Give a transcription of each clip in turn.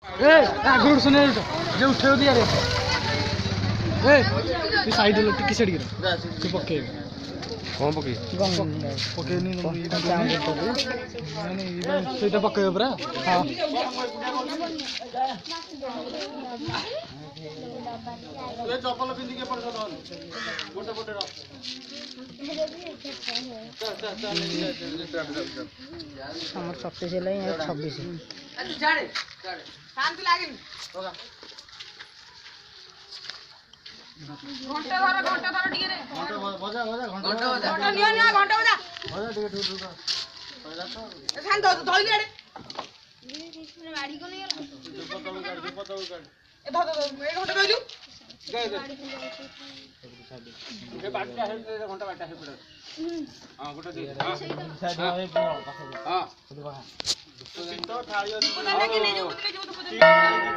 good सुने जो उठे दिया रे तू साइड लो टिकी साइड गिर तू पके कौन पकी पके नहीं सेटा पके परा हां ये चप्पल पिंदी के पड़ दन गोटे गोटे रो हमर 26 है 26 तू झाड़े शांति लागिन होगा घंटा धर टिके रे घंटा बजा घंटा नियो नियो घंटा बजा टिके ठू बजा तो शांत हो धोई दे रे गाड़ी को नहीं ए धर ए घंटा धोइलु ये बाटटा है घंटा बाटटा है पड़े हां गोटा दे साइड में हां तो थाली पता के ले जो तो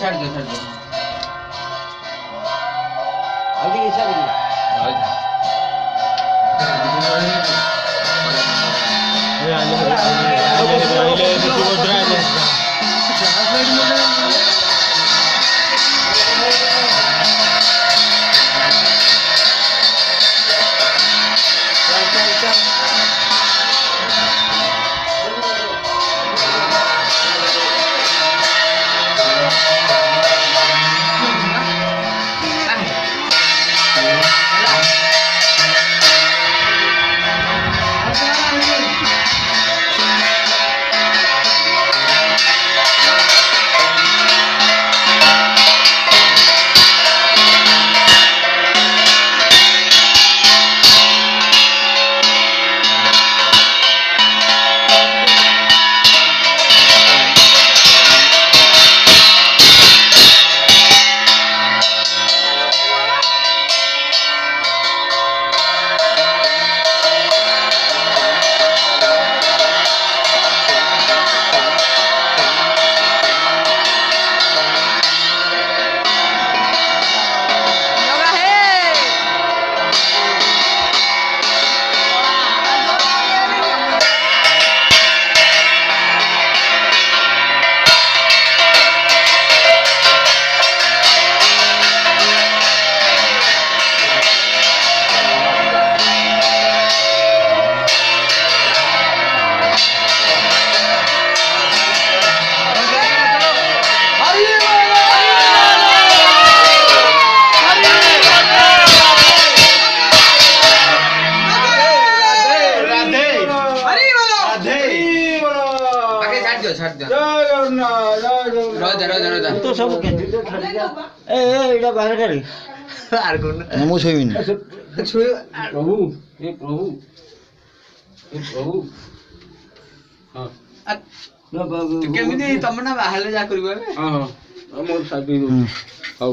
छाड़ दो अभी ऐसा तो सब बाहर कर ମୁଁ ଶୋଇବିନି प्रभु हे प्रभु କେମିତି ତମେ ନା ବାହାରେ ଯା କରିବ ଏବେ ହଁ ହଁ ଆମର ସାଥି ହଉ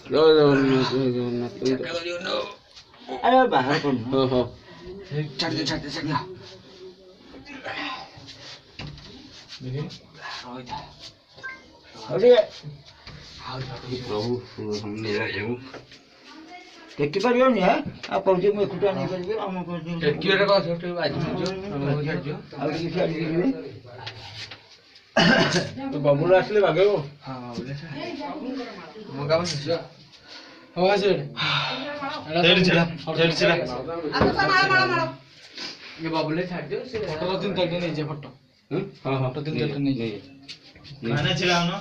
ଜୟ ଜଗନ୍ନାଥ अरे बाहर कौन ହଁ ହଁ ଛାଡି ଦିଅ अरे प्रभु प्रभु टेकी परियोनी है आप पहुंचे मैं खुटा नहीं करिए हम को टेकिरे का छोटे बाजी जो और किसी आदमी के तो बबुल आसले भागो हां मगा बस हो आसे रेडी चला आको मारो ये बबले छाड़ दियो से फोटो 3 4 नहीं जे फोटो हां हां तो 3 4 नहीं मैंने चलाओ ना